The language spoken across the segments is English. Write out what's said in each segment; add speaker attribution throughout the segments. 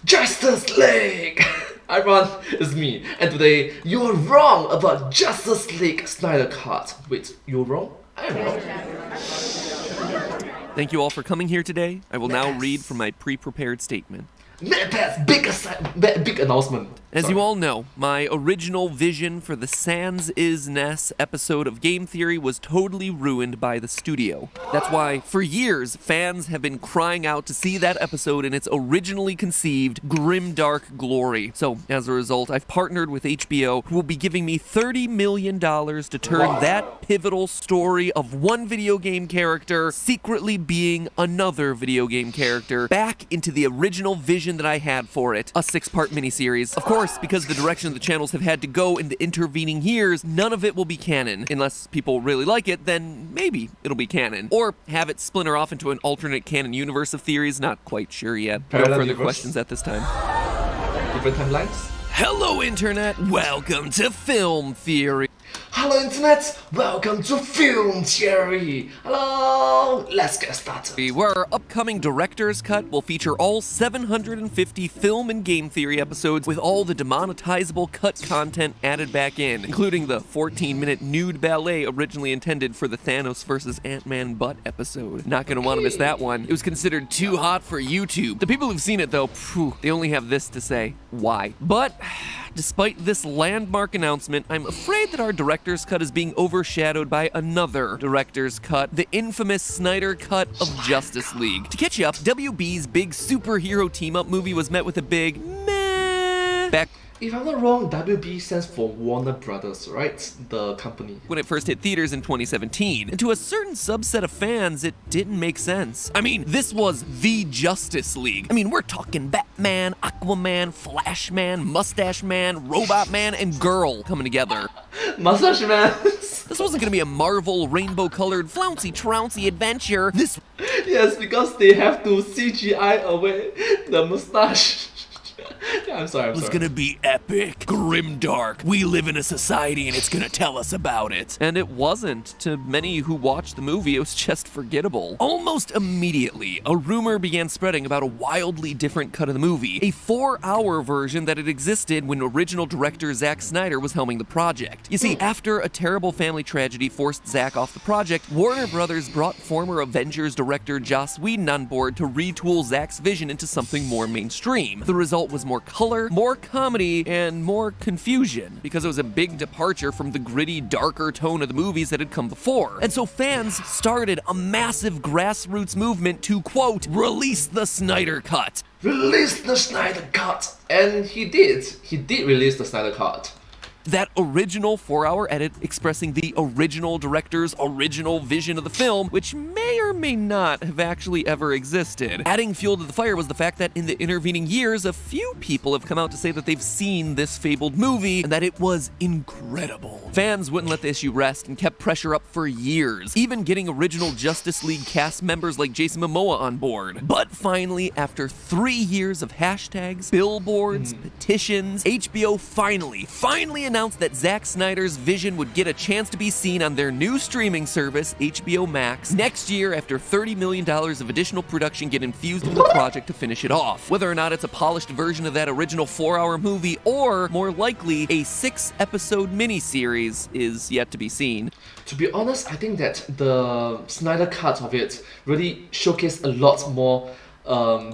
Speaker 1: Justice League! Hi everyone, it's me, and today you're wrong about Justice League Snyder Cut. Wait, you're wrong? I am wrong.
Speaker 2: Thank you all for coming here today. I will now read from my pre-prepared statement.
Speaker 1: Big announcement.
Speaker 2: As you all know, my original vision for the Sans is Ness episode of Game Theory was totally ruined by the studio. That's why, for years, fans have been crying out to see that episode in its originally conceived grimdark glory. So, as a result, I've partnered with HBO, who will be giving me $30 million to turn that pivotal story of one video game character secretly being another video game character back into the original vision that I had for it, a 6-part miniseries. Of course, because the direction the channels have had to go in the intervening years, none of it will be canon. Unless people really like it, then maybe it'll be canon. Or have it splinter off into an alternate canon universe of theories, not quite sure yet. No further questions at this time.
Speaker 1: Different timelines?
Speaker 2: Hello, Internet! Welcome to Film Theory!
Speaker 1: Hello Internet, welcome to Film Theory. Hello, let's get started.
Speaker 2: Where our upcoming director's cut will feature all 750 film and game theory episodes with all the demonetizable cut content added back in, including the 14-minute nude ballet originally intended for the Thanos vs. Ant-Man butt episode. Not gonna want to miss that one. It was considered too hot for YouTube. The people who've seen it though, they only have this to say: why? But despite this landmark announcement, I'm afraid that our director's cut is being overshadowed by another director's cut, the infamous Snyder cut of Justice League. To catch you up, WB's big superhero team-up movie was met with a big meh back
Speaker 1: If I'm not wrong, WB stands for Warner Brothers, right? The company.
Speaker 2: when it first hit theaters in 2017. And to a certain subset of fans, it didn't make sense. I mean, this was the Justice League. I mean, we're talking Batman, Aquaman, Flashman, Mustache Man, Robot Man, and Girl coming together.
Speaker 1: Mustache Man.
Speaker 2: This wasn't gonna be a Marvel rainbow-colored flouncy-trouncy adventure. This
Speaker 1: Yes, because they have to CGI away the mustache. Yeah, I'm sorry.
Speaker 2: was gonna be epic, grimdark. We live in a society and it's gonna tell us about it. And it wasn't. To many who watched the movie, it was just forgettable. Almost immediately, a rumor began spreading about a wildly different cut of the movie, a 4-hour version that had existed when original director Zack Snyder was helming the project. You see, after a terrible family tragedy forced Zack off the project, Warner Brothers brought former Avengers director Joss Whedon on board to retool Zack's vision into something more mainstream. The result was more color, more comedy, and more confusion, because it was a big departure from the gritty, darker tone of the movies that had come before. And so fans started a massive grassroots movement to, quote, release the Snyder Cut.
Speaker 1: Release the Snyder Cut! And he did. He did release the Snyder Cut.
Speaker 2: That original 4-hour edit expressing the original director's original vision of the film, which may or may not have actually ever existed. Adding fuel to the fire was the fact that in the intervening years, a few people have come out to say that they've seen this fabled movie and that it was incredible. Fans wouldn't let the issue rest and kept pressure up for years, even getting original Justice League cast members like Jason Momoa on board. But finally, after 3 years of hashtags, billboards, petitions, HBO finally announced that Zack Snyder's vision would get a chance to be seen on their new streaming service, HBO Max, next year after $30 million of additional production get infused into the project to finish it off. Whether or not it's a polished version of that original 4-hour movie, or, more likely, a 6-episode miniseries is yet to be seen.
Speaker 1: To be honest, I think that the Snyder Cut of it really showcased a lot more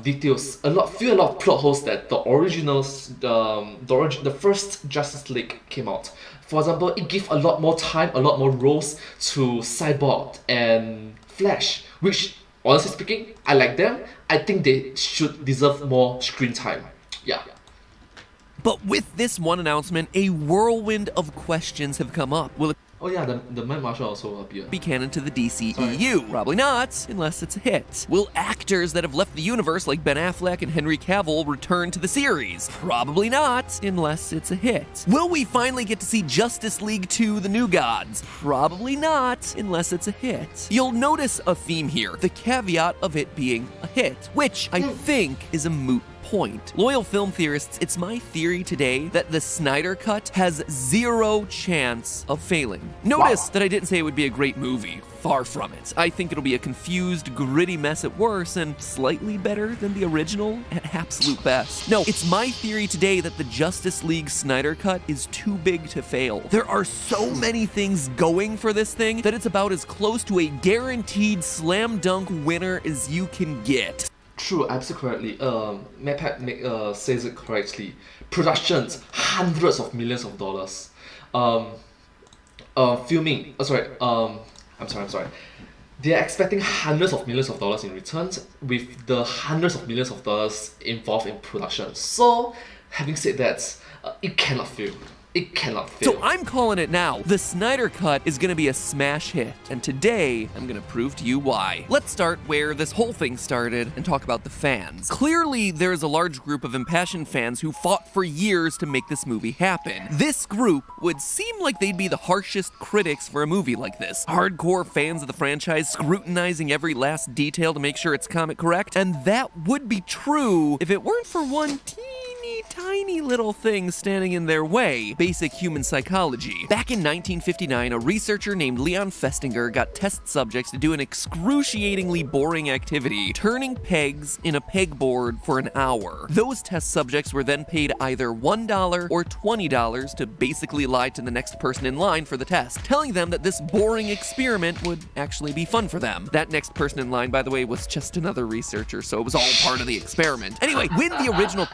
Speaker 1: details, a lot of plot holes that the originals, the first Justice League came out. For example, it gave a lot more time, a lot more roles to Cyborg and Flash, which, honestly speaking, I like them. I think they should deserve more screen time. Yeah.
Speaker 2: But with this one announcement, a whirlwind of questions have come up. Will it
Speaker 1: Oh yeah, the Man Marshal also appeared.
Speaker 2: be canon to the DCEU? Probably not, unless it's a hit. Will actors that have left the universe like Ben Affleck and Henry Cavill return to the series? Probably not, unless it's a hit. Will we finally get to see Justice League 2: The New Gods? Probably not, unless it's a hit. You'll notice a theme here, the caveat of it being a hit, which I think is a moot point. Loyal film theorists, it's my theory today that the Snyder Cut has zero chance of failing. Notice that I didn't say it would be a great movie. Far from it. I think it'll be a confused, gritty mess at worst and slightly better than the original at absolute best. No, it's my theory today that the Justice League Snyder Cut is too big to fail. There are so many things going for this thing that it's about as close to a guaranteed slam dunk winner as you can get.
Speaker 1: True, absolutely correctly. MadPat says it correctly. Productions, hundreds of millions of dollars. Filming, I'm sorry. They're expecting hundreds of millions of dollars in returns with the hundreds of millions of dollars involved in production. So, having said that, it cannot fail. It cannot fail.
Speaker 2: So I'm calling it now. The Snyder Cut is gonna be a smash hit, and today I'm gonna prove to you why. Let's start where this whole thing started and talk about the fans. Clearly, there's a large group of impassioned fans who fought for years to make this movie happen. This group would seem like they'd be the harshest critics for a movie like this. Hardcore fans of the franchise scrutinizing every last detail to make sure it's comic correct, and that would be true if it weren't for one tiny little thing standing in their way: basic human psychology. Back in 1959, a researcher named Leon Festinger got test subjects to do an excruciatingly boring activity: turning pegs in a pegboard for an hour. Those test subjects were then paid either $1 or $20 to basically lie to the next person in line for the test, telling them that this boring experiment would actually be fun for them. That next person in line, by the way, was just another researcher, so it was all part of the experiment. Anyway, when the original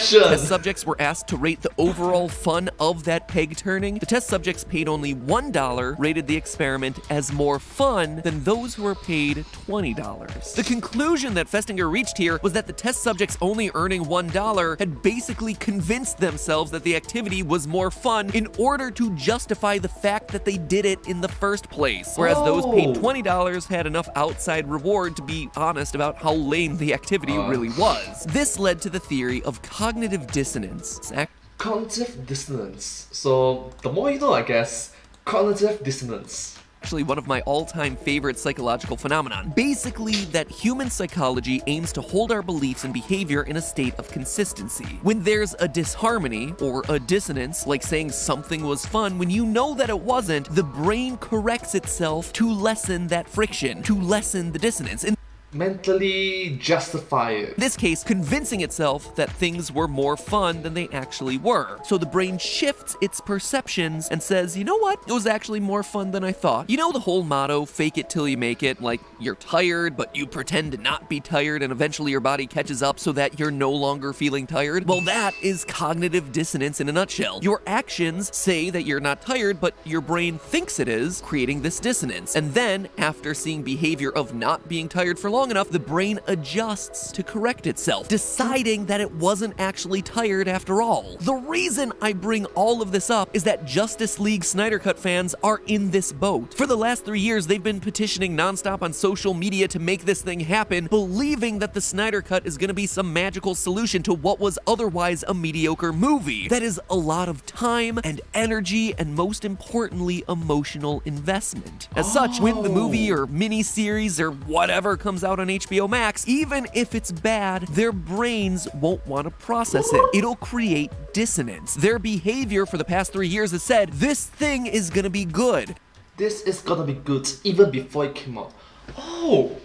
Speaker 2: test subjects were asked to rate the overall fun of that peg turning, the test subjects paid only $1 rated the experiment as more fun than those who were paid $20. The conclusion that Festinger reached here was that the test subjects only earning $1 had basically convinced themselves that the activity was more fun in order to justify the fact that they did it in the first place, whereas those paid $20 had enough outside reward to be honest about how lame the activity really was. This led to the theory of cognitive dissonance.
Speaker 1: Cognitive dissonance. So, the more you know, I guess. Cognitive dissonance.
Speaker 2: Actually one of my all-time favorite psychological phenomenon. Basically, that human psychology aims to hold our beliefs and behavior in a state of consistency. When there's a disharmony or a dissonance, like saying something was fun when you know that it wasn't, the brain corrects itself to lessen that friction, to lessen the dissonance.
Speaker 1: Mentally justify it.
Speaker 2: In this case, convincing itself that things were more fun than they actually were. So the brain shifts its perceptions and says, you know what? It was actually more fun than I thought. You know the whole motto, fake it till you make it, like you're tired, but you pretend to not be tired and eventually your body catches up so that you're no longer feeling tired? Well, that is cognitive dissonance in a nutshell. Your actions say that you're not tired, but your brain thinks it is, creating this dissonance. And then, after seeing behavior of not being tired for long enough, the brain adjusts to correct itself, deciding that it wasn't actually tired after all. The reason I bring all of this up is that Justice League Snyder Cut fans are in this boat. For the last 3 years, they've been petitioning nonstop on social media to make this thing happen, believing that the Snyder Cut is gonna be some magical solution to what was otherwise a mediocre movie. That is a lot of time and energy and, most importantly, emotional investment. As such, when the movie or mini-series or whatever comes out on HBO Max, even if it's bad, their brains won't want to process it. It'll create dissonance. Their behavior for the past 3 years has said, this thing is gonna be good.
Speaker 1: This is gonna be good even before it came out. Oh,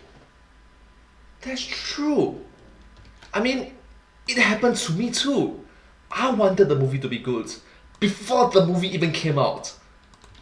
Speaker 1: that's true. I mean, it happened to me too. I wanted the movie to be good before the movie even came out.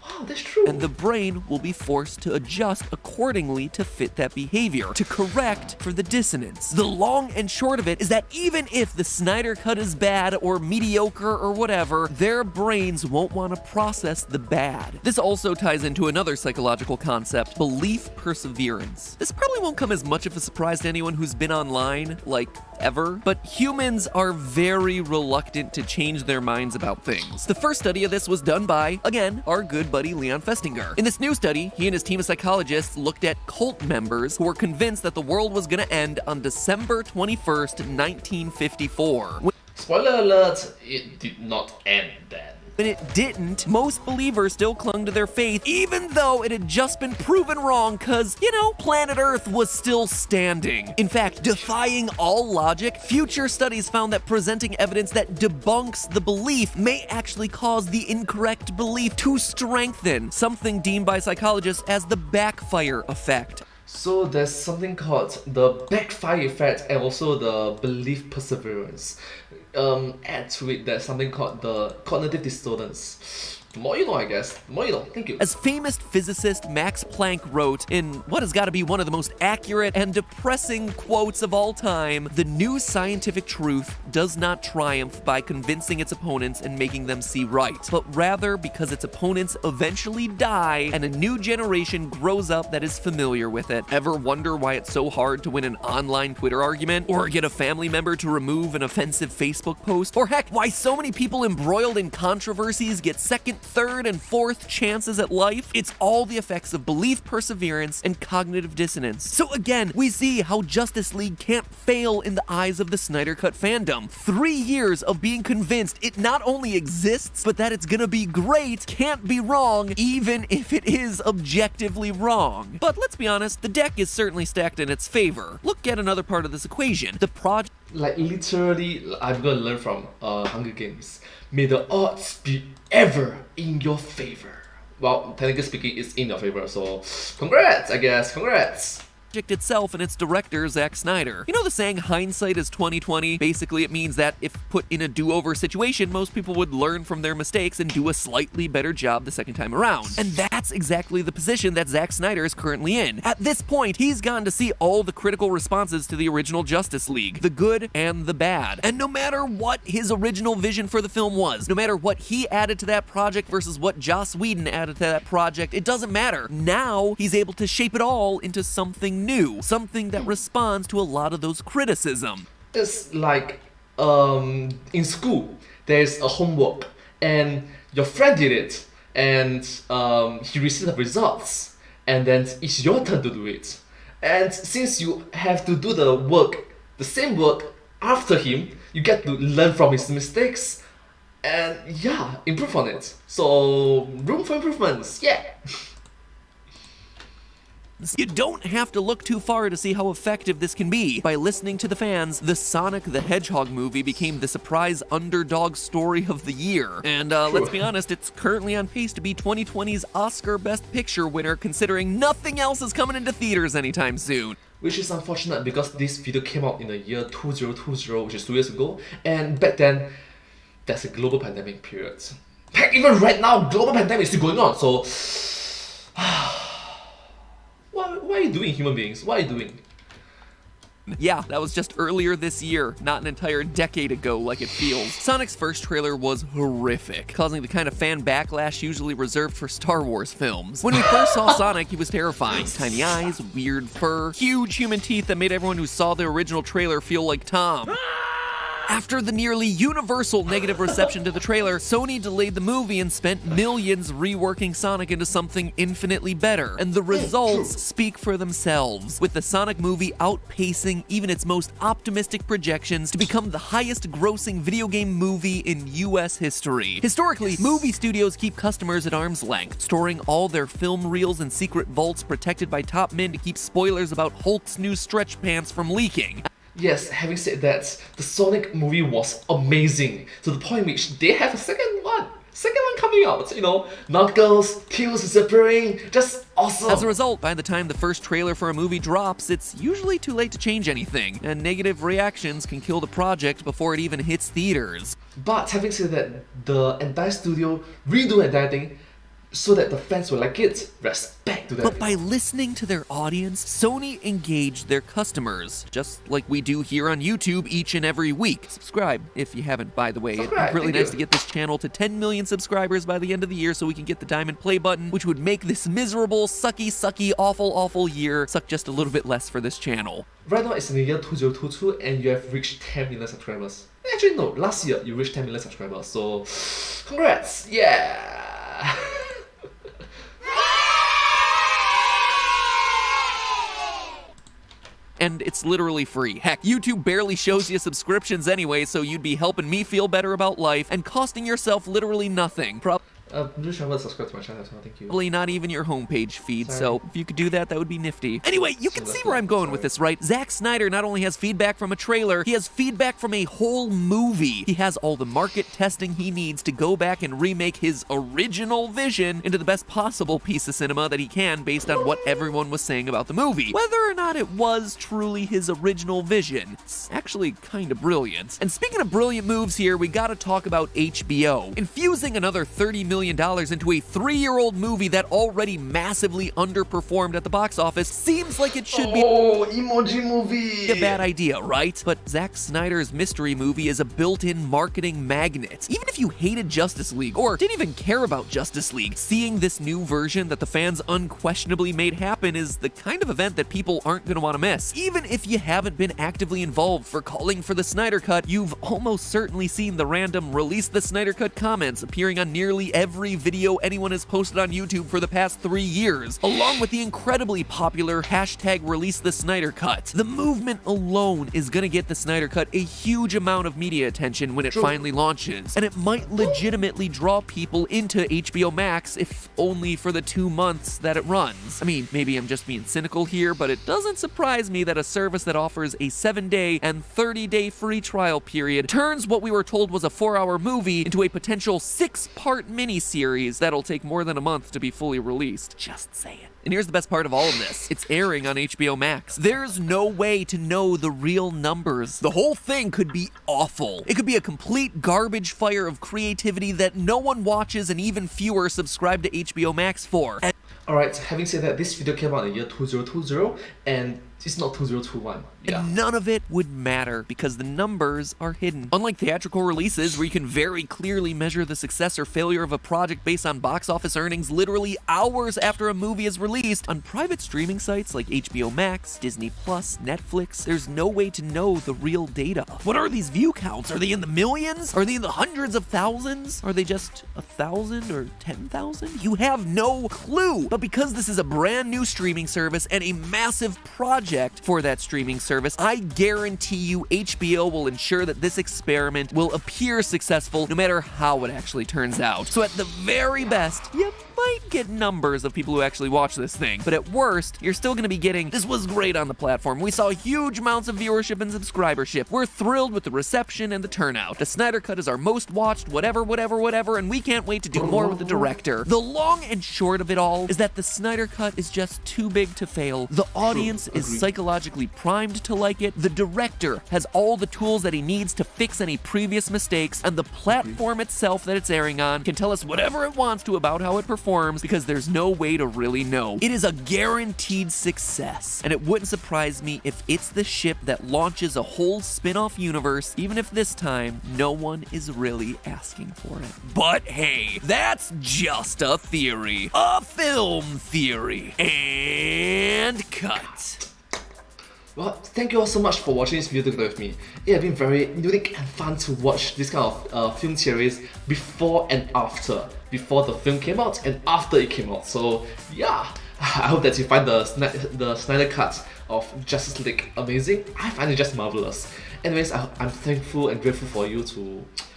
Speaker 1: Wow, that's true.
Speaker 2: And the brain will be forced to adjust accordingly to fit that behavior, to correct for the dissonance. The long and short of it is that even if the Snyder Cut is bad or mediocre or whatever, their brains won't want to process the bad. This also ties into another psychological concept, belief perseverance. This probably won't come as much of a surprise to anyone who's been online, like, ever, but humans are very reluctant to change their minds about things. The first study of this was done by, again, our good buddy Leon Festinger. In this new study, he and his team of psychologists looked at cult members who were convinced that the world was gonna end on December 21st, 1954.
Speaker 1: Spoiler alert, it did not end then.
Speaker 2: When it didn't, most believers still clung to their faith, even though it had just been proven wrong because, planet Earth was still standing. In fact, defying all logic, future studies found that presenting evidence that debunks the belief may actually cause the incorrect belief to strengthen, something deemed by psychologists as the backfire effect.
Speaker 1: So there's something called the backfire effect and also the belief perseverance. Add to it, there's something called the cognitive dissonance. The more you know, I guess. The more you know. Thank you.
Speaker 2: As famous physicist Max Planck wrote in what has got to be one of the most accurate and depressing quotes of all time, the new scientific truth does not triumph by convincing its opponents and making them see right, but rather because its opponents eventually die and a new generation grows up that is familiar with it. Ever wonder why it's so hard to win an online Twitter argument? Or get a family member to remove an offensive Facebook post? Or heck, why so many people embroiled in controversies get second, third, and fourth chances at life? It's all the effects of belief perseverance and cognitive dissonance. So again, we see how Justice League can't fail in the eyes of the Snyder Cut fandom. 3 years of being convinced it not only exists, but that it's gonna be great can't be wrong, even if it is objectively wrong. But let's be honest, the deck is certainly stacked in its favor. Look at another part of this equation. The project...
Speaker 1: Like literally, I'm gonna learn from Hunger Games. May the odds be ever in your favor. Well, technically speaking, it's in your favor, so congrats, I guess, congrats.
Speaker 2: Itself and its director, Zack Snyder. You know the saying, hindsight is 20/20? Basically, it means that if put in a do-over situation, most people would learn from their mistakes and do a slightly better job the second time around. And that's exactly the position that Zack Snyder is currently in. At this point, he's gotten to see all the critical responses to the original Justice League, the good and the bad. And no matter what his original vision for the film was, no matter what he added to that project versus what Joss Whedon added to that project, it doesn't matter. Now, he's able to shape it all into something new, something that responds to a lot of those criticism.
Speaker 1: It's like in school, there's a homework and your friend did it and he received the results and then it's your turn to do it. And since you have to do the same work after him, you get to learn from his mistakes and yeah, improve on it. So room for improvements, yeah.
Speaker 2: You don't have to look too far to see how effective this can be. By listening to the fans, the Sonic the Hedgehog movie became the surprise underdog story of the year. And let's be honest, it's currently on pace to be 2020's Oscar Best Picture winner, considering nothing else is coming into theaters anytime soon.
Speaker 1: Which is unfortunate because this video came out in the year 2020, which is 2 years ago, and back then, there's a global pandemic period. Heck, even right now, global pandemic is still going on, so... What are you doing, human beings? What are you doing?
Speaker 2: Yeah, that was just earlier this year, not an entire decade ago like it feels. Sonic's first trailer was horrific, causing the kind of fan backlash usually reserved for Star Wars films. When we first saw Sonic, he was terrifying. Tiny eyes, weird fur, huge human teeth that made everyone who saw the original trailer feel like Tom. After the nearly universal negative reception to the trailer, Sony delayed the movie and spent millions reworking Sonic into something infinitely better. And the results speak for themselves, with the Sonic movie outpacing even its most optimistic projections to become the highest grossing video game movie in US history. Historically, movie studios keep customers at arm's length, storing all their film reels in secret vaults protected by top men to keep spoilers about Hulk's new stretch pants from leaking.
Speaker 1: Yes, having said that, the Sonic movie was amazing, to the point which they have a second one coming out, you know, Knuckles, Tails disappearing, just awesome.
Speaker 2: As a result, by the time the first trailer for a movie drops, it's usually too late to change anything, and negative reactions can kill the project before it even hits theaters.
Speaker 1: But having said that, the entire studio redo the entire thing so that the fans will like it. Respect to that.
Speaker 2: But by listening to their audience, Sony engaged their customers, just like we do here on YouTube each and every week. Subscribe if you haven't, by the way. It'd be really nice to get this channel to 10 million subscribers by the end of the year so we can get the diamond play button, which would make this miserable, sucky, awful year suck just a little bit less for this channel.
Speaker 1: Right now it's in the year 2022 and you have reached 10 million subscribers. Actually no, last year you reached 10 million subscribers, so congrats, yeah!
Speaker 2: and it's literally free. Heck, YouTube barely shows you subscriptions anyway, so you'd be helping me feel better about life and costing yourself literally nothing.
Speaker 1: Just remember to subscribe to my channel as well, thank you.
Speaker 2: Probably not even your homepage feed,
Speaker 1: Sorry.
Speaker 2: so if you could do that, that would be nifty. Anyway, you can see where I'm going with this, right? Zack Snyder not only has feedback from a trailer, he has feedback from a whole movie. He has all the market testing he needs to go back and remake his original vision into the best possible piece of cinema that he can based on what everyone was saying about the movie. Whether or not it was truly his original vision, it's actually kind of brilliant. And speaking of brilliant moves here, we gotta talk about HBO. Infusing another $30 million into a 3-year-old movie that already massively underperformed at the box office seems like it should be
Speaker 1: emoji movie!
Speaker 2: a bad idea, right? But Zack Snyder's mystery movie is a built-in marketing magnet. Even if you hated Justice League or didn't even care about Justice League, seeing this new version that the fans unquestionably made happen is the kind of event that people aren't going to want to miss. Even if you haven't been actively involved for calling for the Snyder Cut, you've almost certainly seen the random "Release the Snyder Cut" comments appearing on nearly every video anyone has posted on YouTube for the past 3 years, along with the incredibly popular #ReleaseTheSnyderCut. The movement alone is gonna get the Snyder Cut a huge amount of media attention when it finally launches, and it might legitimately draw people into HBO Max, if only for the 2 months that it runs. I mean, maybe I'm just being cynical here, but it doesn't surprise me that a service that offers a 7-day and 30-day free trial period turns what we were told was a 4-hour movie into a potential 6-part miniseries that'll take more than a month to be fully released. Just saying. And here's the best part of all of this. It's airing on HBO Max. There's no way to know the real numbers. The whole thing could be awful. It could be a complete garbage fire of creativity that no one watches and even fewer subscribe to HBO Max for.
Speaker 1: Alright, having said that, this video came out in the year 2020, and it's not 2021. Yeah.
Speaker 2: And none of it would matter because the numbers are hidden. Unlike theatrical releases where you can very clearly measure the success or failure of a project based on box office earnings literally hours after a movie is released, on private streaming sites like HBO Max, Disney+, Netflix, there's no way to know the real data. What are these view counts? Are they in the millions? Are they in the hundreds of thousands? Are they just 1,000 or 10,000? You have no clue. But because this is a brand new streaming service and a massive project for that streaming service, I guarantee you HBO will ensure that this experiment will appear successful no matter how it actually turns out. So at the very best, you might get numbers of people who actually watch this thing, but at worst, you're still gonna be getting, "This was great on the platform. We saw huge amounts of viewership and subscribership. We're thrilled with the reception and the turnout. The Snyder Cut is our most watched, whatever, and we can't wait to do more with the director." The long and short of it all is that the Snyder Cut is just too big to fail. The audience is psychologically primed to like it, the director has all the tools that he needs to fix any previous mistakes, and the platform itself that it's airing on can tell us whatever it wants to about how it performs because there's no way to really know. It is a guaranteed success, and it wouldn't surprise me if it's the ship that launches a whole spin-off universe, even if this time no one is really asking for it. But hey, that's just a theory. A film theory. And cut.
Speaker 1: Well, thank you all so much for watching this video together with me. It has been very unique and fun to watch this kind of film series before and after. Before the film came out and after it came out. So yeah, I hope that you find the Snyder Cut of Justice League amazing. I find it just marvelous. Anyways, I'm thankful and grateful for you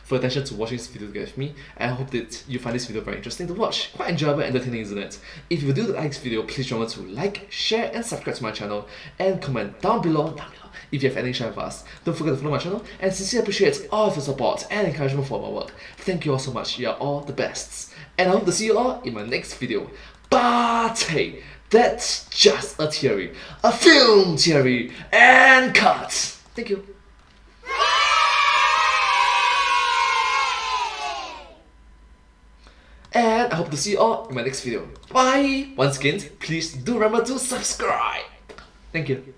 Speaker 1: for your attention to watching this video together with me. I hope that you find this video very interesting to watch. Quite enjoyable and entertaining, isn't it? If you do like this video, please remember to like, share and subscribe to my channel and comment down below if you have anything to share with us. Don't forget to follow my channel and sincerely appreciate all of your support and encouragement for my work. Thank you all so much, you are all the best. And I hope to see you all in my next video. But hey, that's just a theory. A film theory and cut. Thank you. And I hope to see you all in my next video. Bye! Once again, please do remember to subscribe. Thank you.